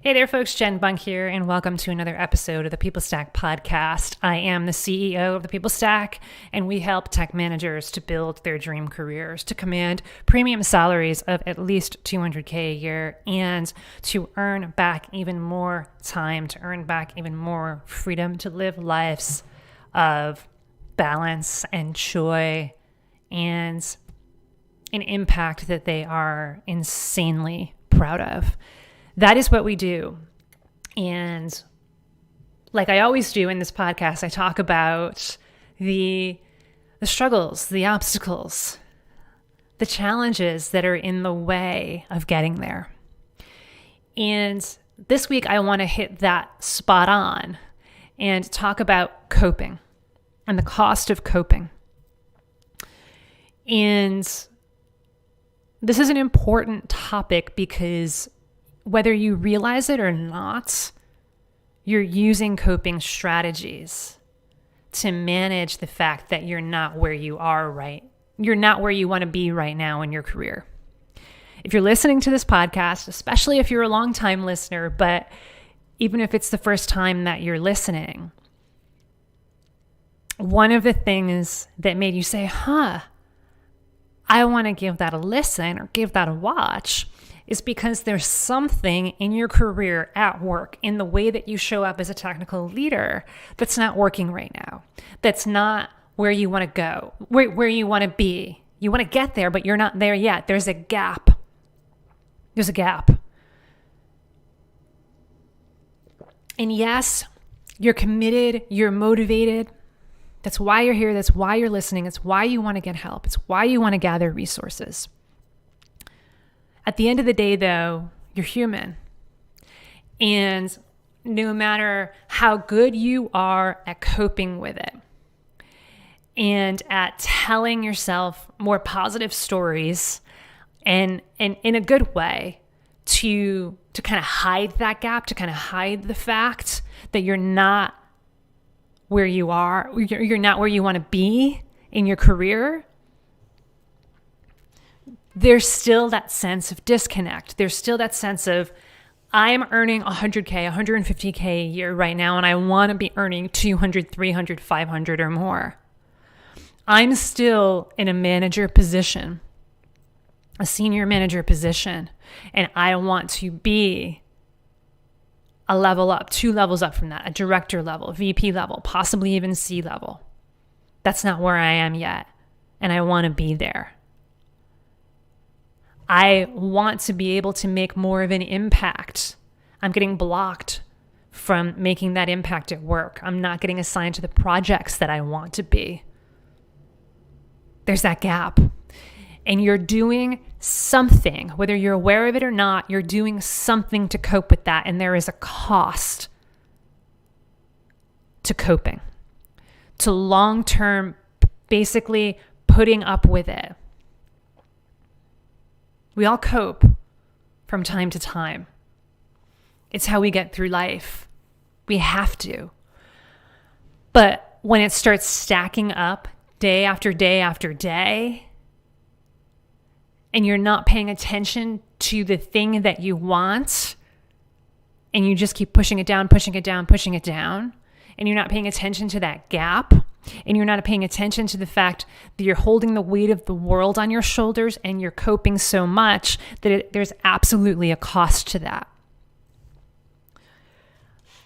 Hey there, folks. Jen Bunk here, and welcome to another episode of the People Stack podcast. I am the CEO of the People Stack, and we help tech managers to build their dream careers, to command premium salaries of at least $200K a year, and to earn back even more time, to earn back even more freedom, to live lives of balance and joy and an impact that they are insanely proud of. That is what we do. And like I always do in this podcast, I talk about the struggles, the obstacles, the challenges that are in the way of getting there. And this week, I want to hit that spot on and talk about coping and the cost of coping. And this is an important topic because whether you realize it or not, you're using coping strategies to manage the fact that you're not where you are you're not where you want to be right now in your career. If you're listening to this podcast, especially if you're a long-time listener, but even if it's the first time that you're listening, one of the things that made you say, I want to give that a listen or give that a watch is because there's something in your career at work, in the way that you show up as a technical leader, that's not working right now. That's not where you want to go, where you want to be. You want to get there, but you're not there yet. There's a gap. There's a gap. And yes, you're committed, you're motivated. That's why you're here. That's why you're listening. It's why you want to get help. It's why you want to gather resources. At the end of the day, though, you're human. And no matter how good you are at coping with it and at telling yourself more positive stories and in a good way to kind of hide that gap, to kind of hide the fact that you're not where you are, you're not where you want to be in your career, there's still that sense of disconnect. There's still that sense of, I'm earning 100K, 150K a year right now, and I want to be earning 200, 300, 500 or more. I'm still in a manager position, a senior manager position, and I want to be a level up, 2 levels up from that, a director level, VP level, possibly even C level. That's not where I am yet, and I want to be there. I want to be able to make more of an impact. I'm getting blocked from making that impact at work. I'm not getting assigned to the projects that I want to be. There's that gap. And you're doing something, whether you're aware of it or not, you're doing something to cope with that. And there is a cost to coping, to long-term, basically putting up with it. We all cope from time to time. It's how we get through life. We have to. But when it starts stacking up day after day after day, and you're not paying attention to the thing that you want, and you just keep pushing it down, pushing it down, pushing it down, and you're not paying attention to that gap, and you're not paying attention to the fact that you're holding the weight of the world on your shoulders and you're coping so much that there's absolutely a cost to that.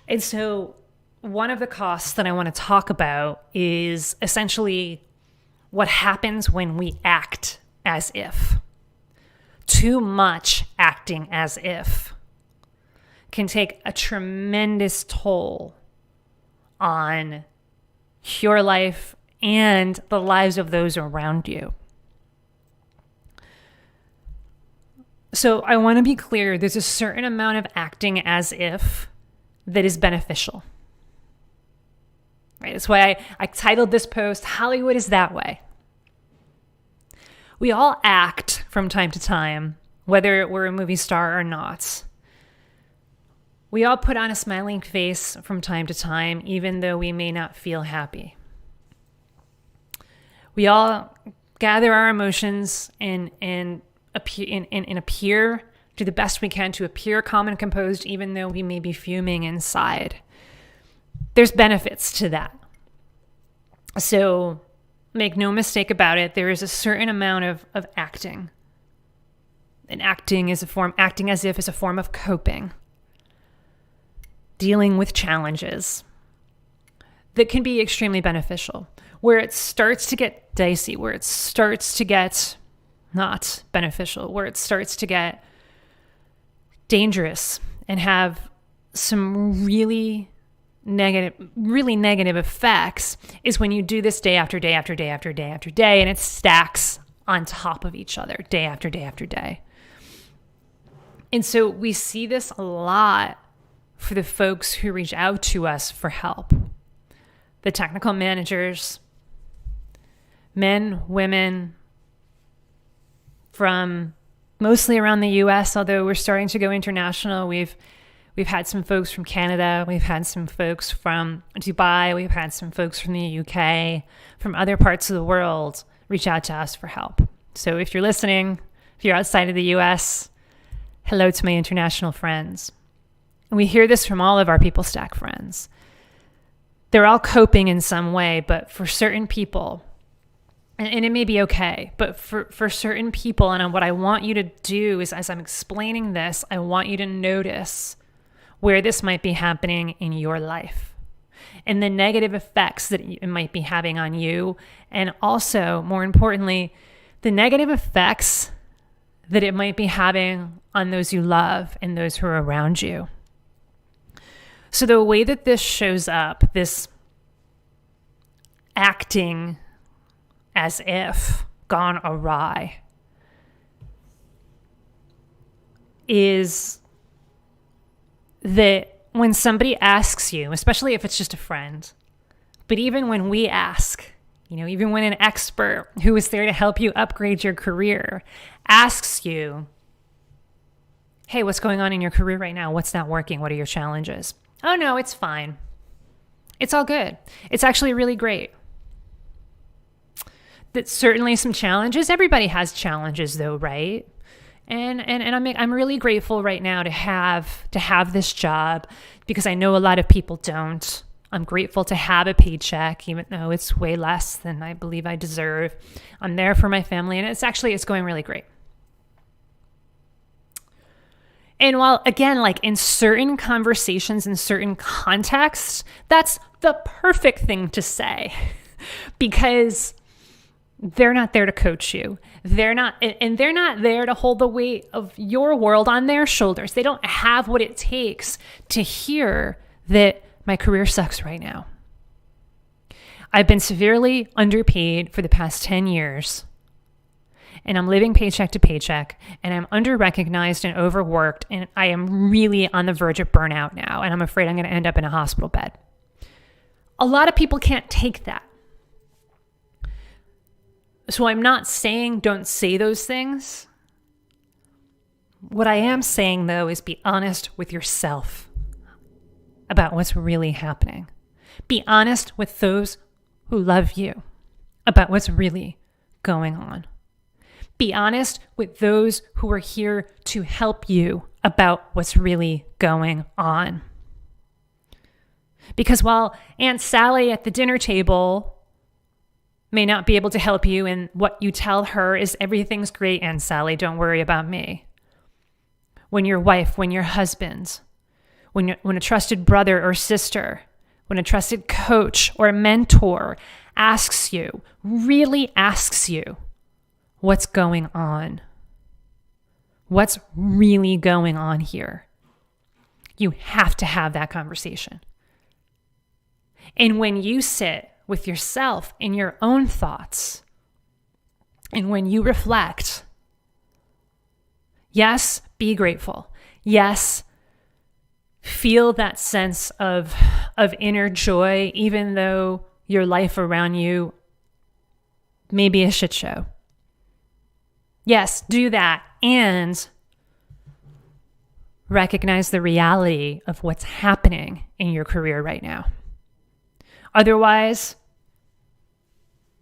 And so one of the costs that I want to talk about is essentially what happens when we act as if. Too much acting as if can take a tremendous toll on your life and the lives of those around you. So I want to be clear, there's a certain amount of acting as if that is beneficial. Right? That's why I titled this post, Hollywood is That Way. We all act from time to time, whether we're a movie star or not. We all put on a smiling face from time to time, even though we may not feel happy. We all gather our emotions and appear do the best we can to appear calm and composed, even though we may be fuming inside. There's benefits to that. So make no mistake about it, there is a certain amount of acting. And acting as if is a form of coping, dealing with challenges that can be extremely beneficial. Where it starts to get dicey, where it starts to get not beneficial, where it starts to get dangerous and have some really negative effects is when you do this day after day after day after day after day, and it stacks on top of each other day after day after day. And so we see this a lot for the folks who reach out to us for help. The technical managers, men, women, from mostly around the US, although we're starting to go international. We've had some folks from Canada, we've had some folks from Dubai, we've had some folks from the UK, from other parts of the world reach out to us for help. So if you're listening, if you're outside of the US, hello to my international friends. And we hear this from all of our People Stack friends. They're all coping in some way, but for certain people, and it may be okay, but for certain people, and what I want you to do is, as I'm explaining this, I want you to notice where this might be happening in your life and the negative effects that it might be having on you. And also, more importantly, the negative effects that it might be having on those you love and those who are around you. So the way that this shows up, this acting as if gone awry, is that when somebody asks you, especially if it's just a friend, but even when we ask, even when an expert who is there to help you upgrade your career asks you, hey, what's going on in your career right now? What's not working? What are your challenges? Oh, no, it's fine. It's all good. It's actually really great. That's certainly some challenges. Everybody has challenges though, right? And I'm really grateful right now to have this job, because I know a lot of people don't. I'm grateful to have a paycheck, even though it's way less than I believe I deserve. I'm there for my family, and it's going really great. And while, again, like in certain conversations, in certain contexts, that's the perfect thing to say, because they're not there to coach you. They're not there to hold the weight of your world on their shoulders. They don't have what it takes to hear that my career sucks right now. I've been severely underpaid for the past 10 years, and I'm living paycheck to paycheck, and I'm under-recognized and overworked, and I am really on the verge of burnout now, and I'm afraid I'm going to end up in a hospital bed. A lot of people can't take that. So I'm not saying don't say those things. What I am saying, though, is be honest with yourself about what's really happening. Be honest with those who love you about what's really going on. Be honest with those who are here to help you about what's really going on. Because while Aunt Sally at the dinner table may not be able to help you, and what you tell her is everything's great, Aunt Sally, don't worry about me. When your wife, when your husband, when a trusted brother or sister, when a trusted coach or mentor really asks you, what's going on? What's really going on here? You have to have that conversation. And when you sit with yourself in your own thoughts, and when you reflect, yes, be grateful. Yes, feel that sense of inner joy, even though your life around you may be a shit show. Yes, do that, and recognize the reality of what's happening in your career right now. Otherwise,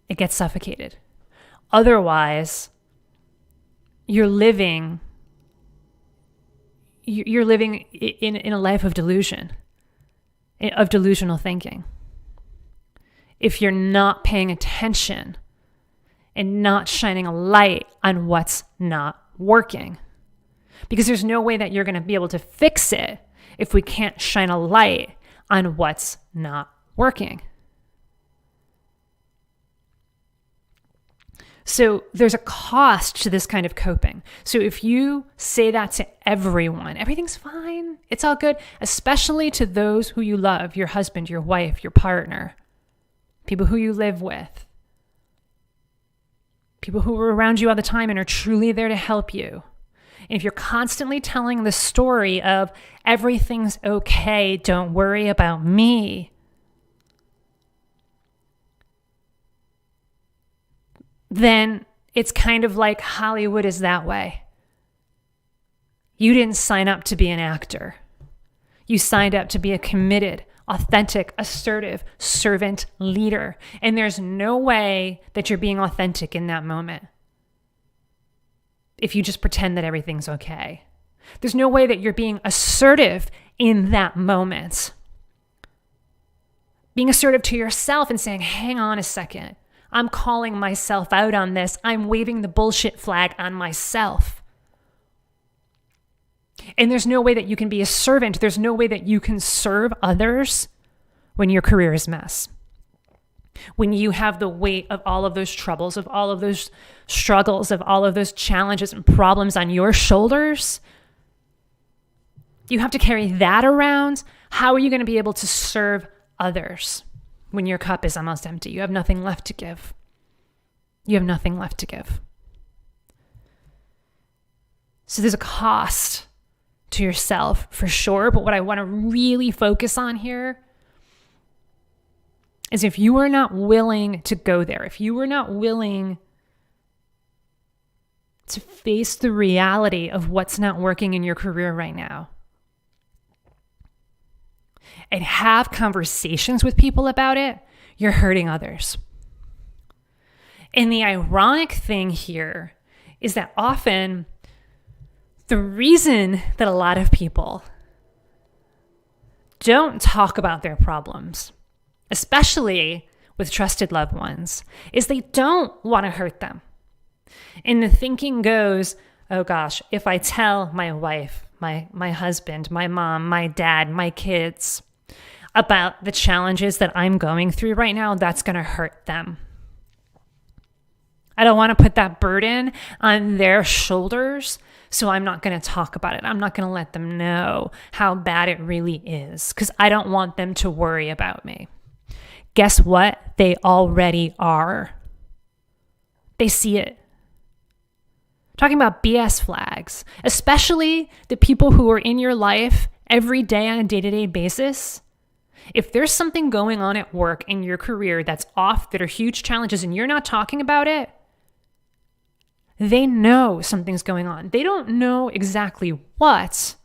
it gets suffocated. Otherwise, you're living you're living in a life of delusion, of delusional thinking. If you're not paying attention and not shining a light on what's not working. Because there's no way that you're going to be able to fix it if we can't shine a light on what's not working. So there's a cost to this kind of coping. So if you say that to everyone, everything's fine, it's all good, especially to those who you love, your husband, your wife, your partner, people who you live with, people who are around you all the time and are truly there to help you. And if you're constantly telling the story of everything's okay, don't worry about me, then it's kind of like Hollywood is that way. You didn't sign up to be an actor. You signed up to be a committed, authentic, assertive servant leader. And there's no way that you're being authentic in that moment if you just pretend that everything's okay. There's no way that you're being assertive in that moment. Being assertive to yourself and saying, hang on a second. I'm calling myself out on this. I'm waving the bullshit flag on myself. And there's no way that you can be a servant. There's no way that you can serve others when your career is a mess. When you have the weight of all of those troubles, of all of those struggles, of all of those challenges and problems on your shoulders, you have to carry that around. How are you going to be able to serve others when your cup is almost empty? You have nothing left to give. You have nothing left to give. So there's a cost to yourself for sure. But what I want to really focus on here is if you are not willing to go there, if you are not willing to face the reality of what's not working in your career right now, and have conversations with people about it, you're hurting others. And the ironic thing here is that often the reason that a lot of people don't talk about their problems, especially with trusted loved ones, is they don't want to hurt them. And the thinking goes, oh gosh, if I tell my wife, my husband, my mom, my dad, my kids about the challenges that I'm going through right now, that's going to hurt them. I don't want to put that burden on their shoulders, so I'm not going to talk about it. I'm not going to let them know how bad it really is because I don't want them to worry about me. Guess what? They already are. They see it. Talking about BS flags, especially the people who are in your life every day on a day-to-day basis. If there's something going on at work in your career that's off, that are huge challenges, and you're not talking about it, they know something's going on. They don't know exactly what,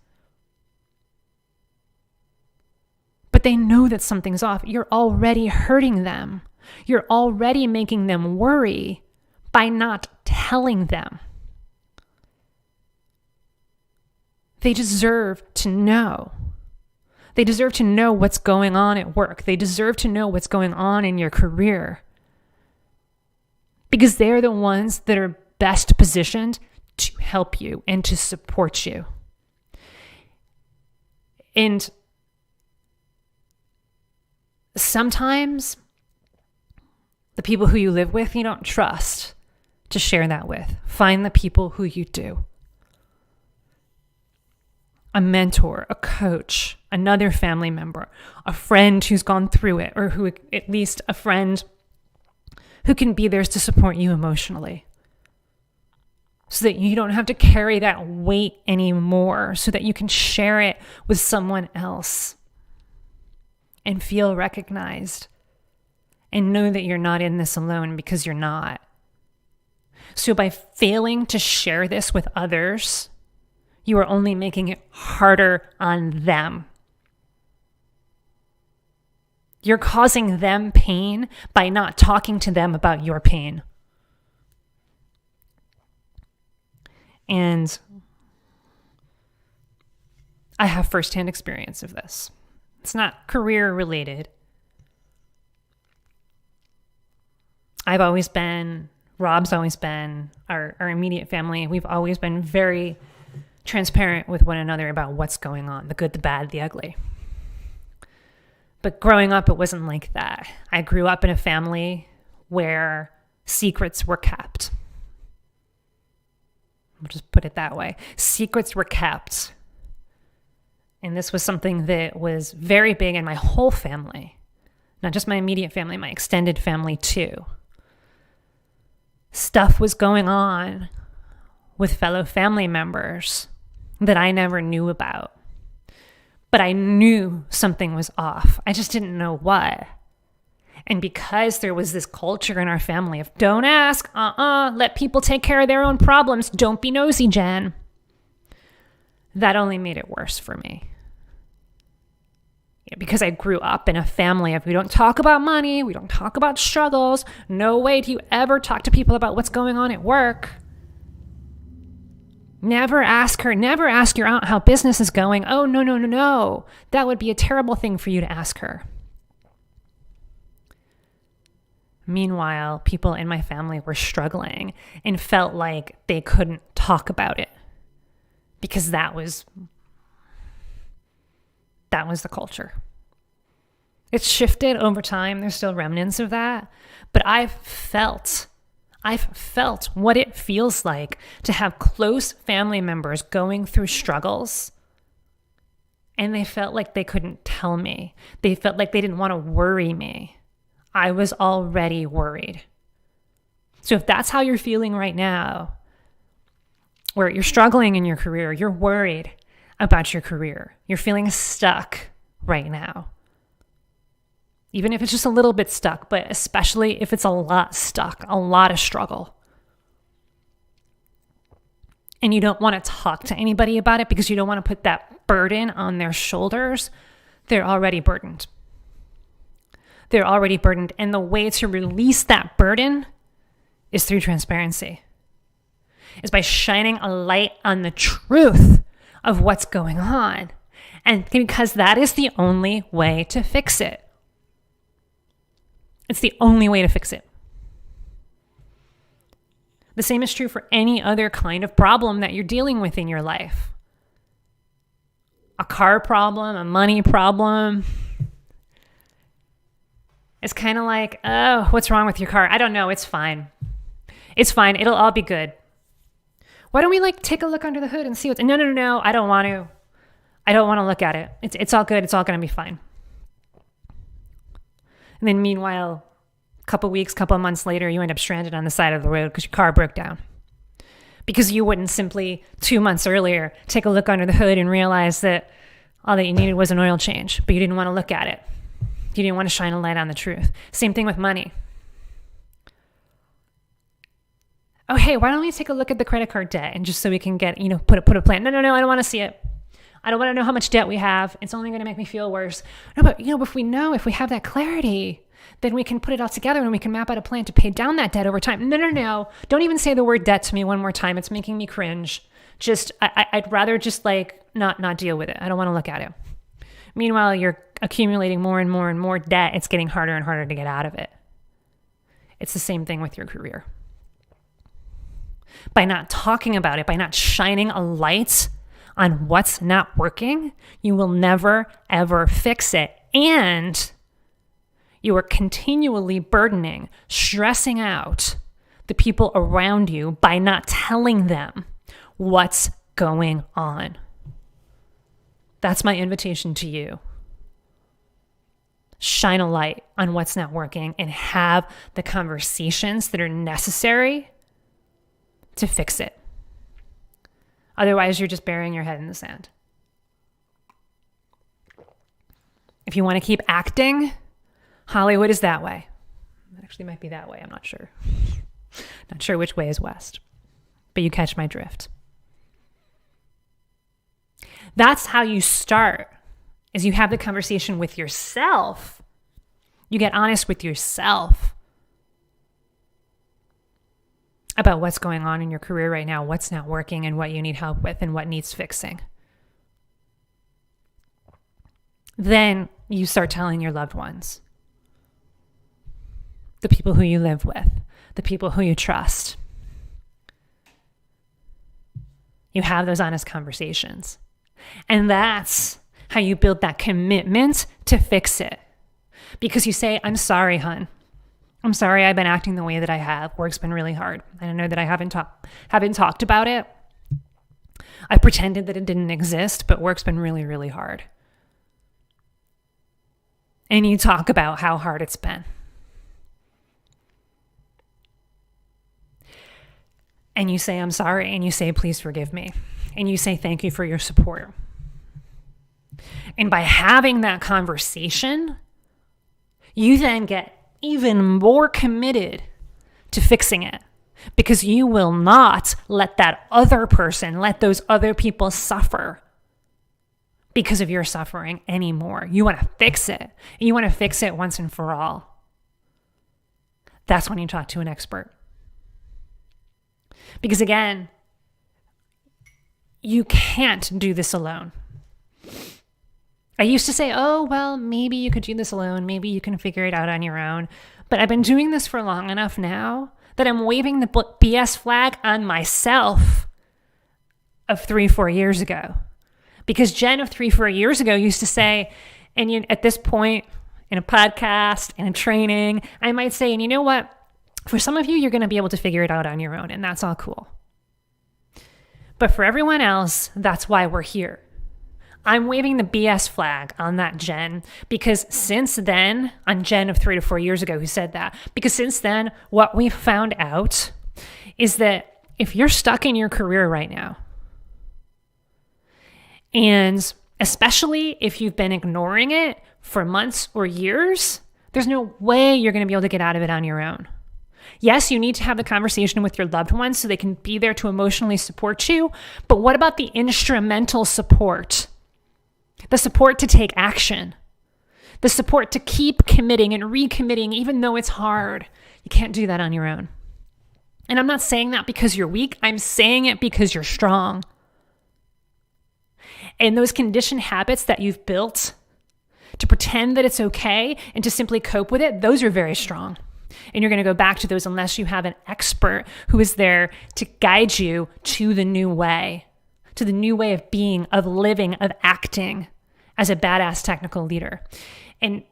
but they know that something's off. You're already hurting them. You're already making them worry by not telling them. They deserve to know. They deserve to know what's going on at work. They deserve to know what's going on in your career. Because they're the ones that are best positioned to help you and to support you. And sometimes the people who you live with, you don't trust to share that with. Find the people who you do. A mentor, a coach, another family member, a friend who's gone through it, or who at least a friend who can be there to support you emotionally. So that you don't have to carry that weight anymore, so that you can share it with someone else and feel recognized and know that you're not in this alone, because you're not. So by failing to share this with others, you are only making it harder on them. You're causing them pain by not talking to them about your pain. And I have firsthand experience of this. It's not career related. Rob's always been, our immediate family, we've always been very transparent with one another about what's going on, the good, the bad, the ugly. But growing up, it wasn't like that. I grew up in a family where secrets were kept. I'll just put it that way. Secrets were kept. And this was something that was very big in my whole family, not just my immediate family, my extended family too. Stuff was going on with fellow family members that I never knew about. But I knew something was off. I just didn't know what. And because there was this culture in our family of don't ask, let people take care of their own problems, don't be nosy, Jen. That only made it worse for me. Because I grew up in a family of we don't talk about money, we don't talk about struggles. No way do you ever talk to people about what's going on at work. Never ask your aunt how business is going. Oh, no. That would be a terrible thing for you to ask her. Meanwhile, people in my family were struggling and felt like they couldn't talk about it because that was the culture. It's shifted over time. There's still remnants of that, but I've felt what it feels like to have close family members going through struggles, and they felt like they couldn't tell me. They felt like they didn't want to worry me. I was already worried. So if that's how you're feeling right now, where you're struggling in your career, you're worried about your career, you're feeling stuck right now, even if it's just a little bit stuck, but especially if it's a lot stuck, a lot of struggle, and you don't want to talk to anybody about it because you don't want to put that burden on their shoulders, they're already burdened. And the way to release that burden is through transparency, is by shining a light on the truth of what's going on. And because that is the only way to fix it. It's the only way to fix it. The same is true for any other kind of problem that you're dealing with in your life. A car problem, a money problem. It's kind of like, oh, what's wrong with your car? I don't know. It's fine. It'll all be good. Why don't we take a look under the hood and see what's... No. I don't want to look at it. It's all good. It's all going to be fine. And then meanwhile, a couple months later, you end up stranded on the side of the road because your car broke down. Because you wouldn't simply 2 months earlier take a look under the hood and realize that all that you needed was an oil change, but you didn't want to look at it. You didn't want to shine a light on the truth. Same thing with money. Oh, hey, why don't we take a look at the credit card debt and just so we can get, put a plan. No, I don't want to see it. I don't want to know how much debt we have. It's only going to make me feel worse. No, but if we have that clarity, then we can put it all together and we can map out a plan to pay down that debt over time. No. Don't even say the word debt to me one more time. It's making me cringe. I'd rather just not deal with it. I don't want to look at it. Meanwhile, you're accumulating more and more and more debt. It's getting harder and harder to get out of it. It's the same thing with your career. By not talking about it, by not shining a light on what's not working, you will never, ever fix it. And you are continually burdening, stressing out the people around you by not telling them what's going on. That's my invitation to you. Shine a light on what's not working and have the conversations that are necessary to fix it. Otherwise, you're just burying your head in the sand. If you want to keep acting, Hollywood is that way. It actually might be that way. I'm not sure. Not sure which way is west. But you catch my drift. That's how you start, is you have the conversation with yourself. You get honest with yourself about what's going on in your career right now, what's not working, and what you need help with, and what needs fixing. Then you start telling your loved ones, the people who you live with, the people who you trust. You have those honest conversations. And that's how you build that commitment to fix it. Because you say, I'm sorry, hun. I'm sorry I've been acting the way that I have. Work's been really hard. I know that I haven't talked about it. I pretended that it didn't exist, but work's been really, really hard. And you talk about how hard it's been. And you say, I'm sorry. And you say, please forgive me. And you say, thank you for your support. And by having that conversation, you then get even more committed to fixing it, because you will not let that other person, let those other people suffer because of your suffering anymore. You want to fix it. And you want to fix it once and for all. That's when you talk to an expert. Because again, you can't do this alone. I used to say, oh, well, maybe you could do this alone. Maybe you can figure it out on your own. But I've been doing this for long enough now that I'm waving the BS flag on myself of 3-4 years ago. Because Jen of 3-4 years ago used to say, and at this point in a podcast and in training, I might say, and you know what? For some of you, you're going to be able to figure it out on your own, and that's all cool. But for everyone else, that's why we're here. I'm waving the BS flag on that Jen, because since then, on Jen of 3 to 4 years ago who said that, because since then, what we've found out is that if you're stuck in your career right now, and especially if you've been ignoring it for months or years, there's no way you're going to be able to get out of it on your own. Yes, you need to have the conversation with your loved ones so they can be there to emotionally support you. But what about the instrumental support? The support to take action. The support to keep committing and recommitting even though it's hard. You can't do that on your own. And I'm not saying that because you're weak. I'm saying it because you're strong. And those conditioned habits that you've built to pretend that it's okay and to simply cope with it, those are very strong. And you're going to go back to those unless you have an expert who is there to guide you to the new way of being, of living, of acting as a badass technical leader. And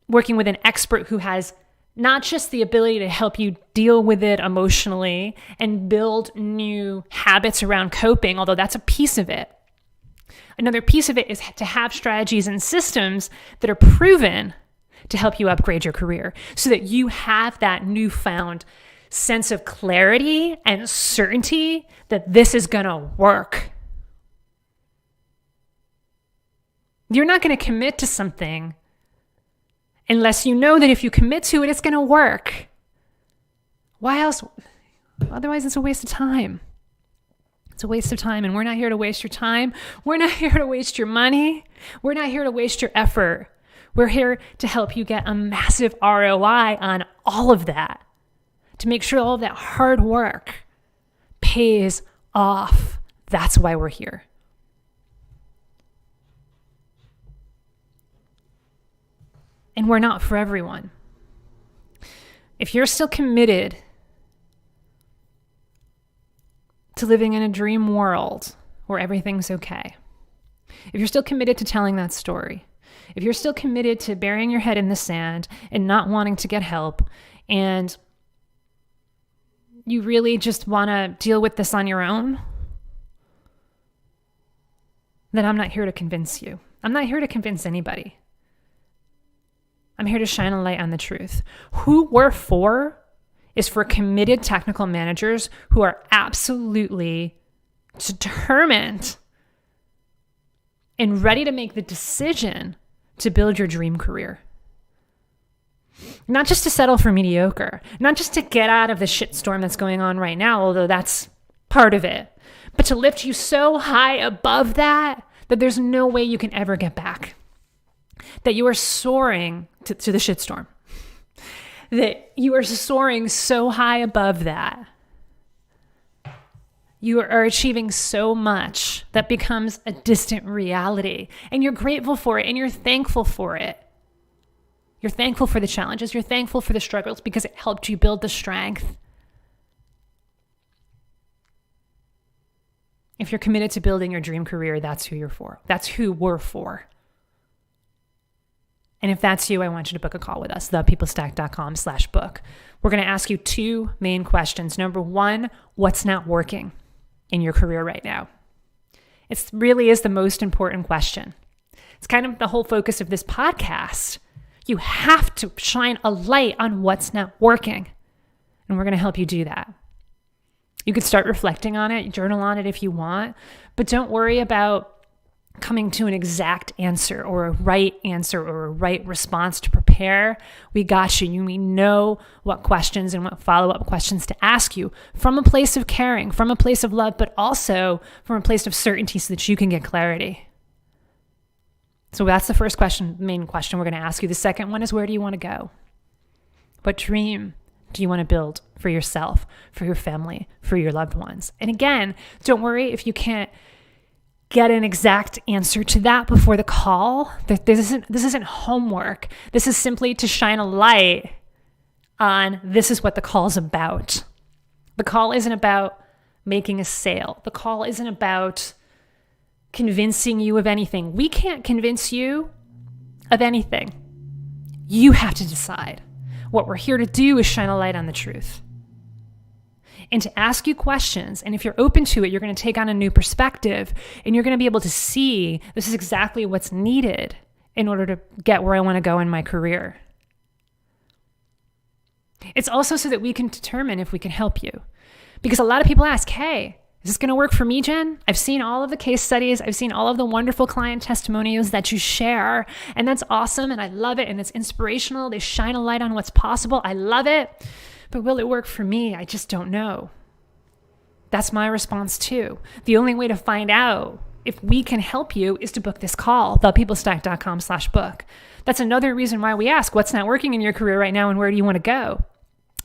working with an expert who has not just the ability to help you deal with it emotionally and build new habits around coping, although that's a piece of it. Another piece of it is to have strategies and systems that are proven to help you upgrade your career so that you have that newfound sense of clarity and certainty that this is going to work. You're not going to commit to something unless you know that if you commit to it, it's going to work. Why else? Otherwise, it's a waste of time. It's a waste of time, and we're not here to waste your time. We're not here to waste your money. We're not here to waste your effort. We're here to help you get a massive ROI on all of that, to make sure all of that hard work pays off. That's why we're here. And we're not for everyone. If you're still committed to living in a dream world where everything's okay, if you're still committed to telling that story, if you're still committed to burying your head in the sand and not wanting to get help, and you really just want to deal with this on your own, then I'm not here to convince you. I'm not here to convince anybody. I'm here to shine a light on the truth. Who we're for is for committed technical managers who are absolutely determined and ready to make the decision to build your dream career. Not just to settle for mediocre, not just to get out of the shitstorm that's going on right now, although that's part of it, but to lift you so high above that there's no way you can ever get back. That you are soaring to the shitstorm. That you are soaring so high above that You are achieving so much that becomes a distant reality, and you're grateful for it and you're thankful for it. You're thankful for the challenges. You're thankful for the struggles because it helped you build the strength. If you're committed to building your dream career, that's who you're for. That's who we're for. And if that's you, I want you to book a call with us, thepeoplestack.com/book. We're going to ask you 2 main questions. Number 1, what's not working in your career right now? It really is the most important question. It's kind of the whole focus of this podcast. You have to shine a light on what's not working. And we're going to help you do that. You could start reflecting on it, journal on it if you want, but don't worry about coming to an exact answer or a right answer or a right response to prepare. We got you. We know what questions and what follow-up questions to ask you from a place of caring, from a place of love, but also from a place of certainty so that you can get clarity. So that's the first question, main question we're going to ask you. The second one is, where do you want to go? What dream do you want to build for yourself, for your family, for your loved ones? And again, don't worry if you can't get an exact answer to that before the call. This isn't homework. This is simply to shine a light on this is what the call is about. The call isn't about making a sale. The call isn't about convincing you of anything. We can't convince you of anything. You have to decide. What we're here to do is shine a light on the truth and to ask you questions. And if you're open to it, you're going to take on a new perspective and you're going to be able to see this is exactly what's needed in order to get where I want to go in my career. It's also so that we can determine if we can help you. Because a lot of people ask, hey, is this going to work for me, Jen? I've seen all of the case studies. I've seen all of the wonderful client testimonials that you share. And that's awesome. And I love it. And it's inspirational. They shine a light on what's possible. I love it. But will it work for me? I just don't know. That's my response too. The only way to find out if we can help you is to book this call, thepeoplestack.com/book. That's another reason why we ask, what's not working in your career right now and where do you want to go?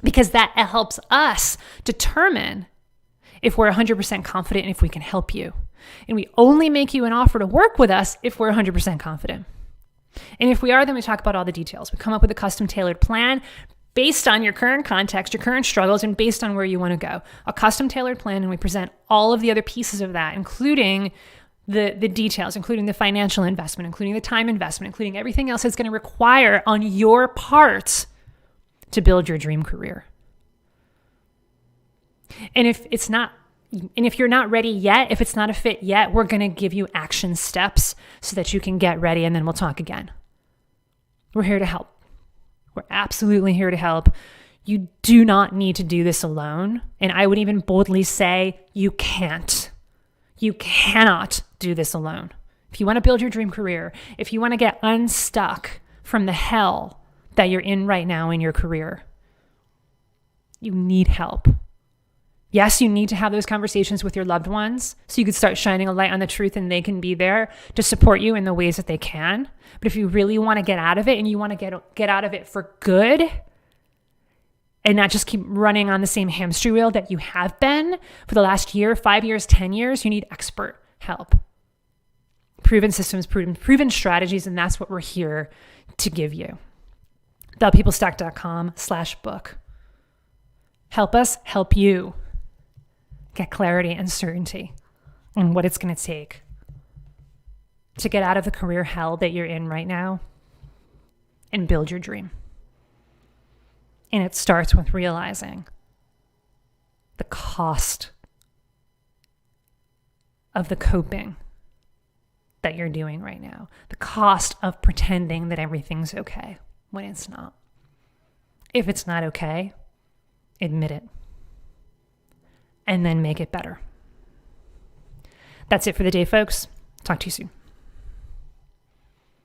Because that helps us determine if we're 100% confident and if we can help you. And we only make you an offer to work with us if we're 100% confident. And if we are, then we talk about all the details. We come up with a custom tailored plan based on your current context, your current struggles, and based on where you want to go. A custom tailored plan, and we present all of the other pieces of that, including the details, including the financial investment, including the time investment, including everything else it's going to require on your part to build your dream career. And if you're not ready yet, if it's not a fit yet, we're going to give you action steps so that you can get ready, and then we'll talk again. We're here to help. We're absolutely here to help. You do not need to do this alone. And I would even boldly say you can't. You cannot do this alone. If you want to build your dream career, if you want to get unstuck from the hell that you're in right now in your career, you need help. Yes, you need to have those conversations with your loved ones so you can start shining a light on the truth and they can be there to support you in the ways that they can. But if you really want to get out of it and you want to get out of it for good and not just keep running on the same hamster wheel that you have been for the last year, 5 years, 10 years, you need expert help. Proven systems, proven strategies, and that's what we're here to give you. thepeoplestack.com/book. Help us help you get clarity and certainty on what it's going to take to get out of the career hell that you're in right now and build your dream. And it starts with realizing the cost of the coping that you're doing right now, the cost of pretending that everything's okay when it's not. If it's not okay, admit it. And then make it better. That's it for the day, folks. Talk to you soon.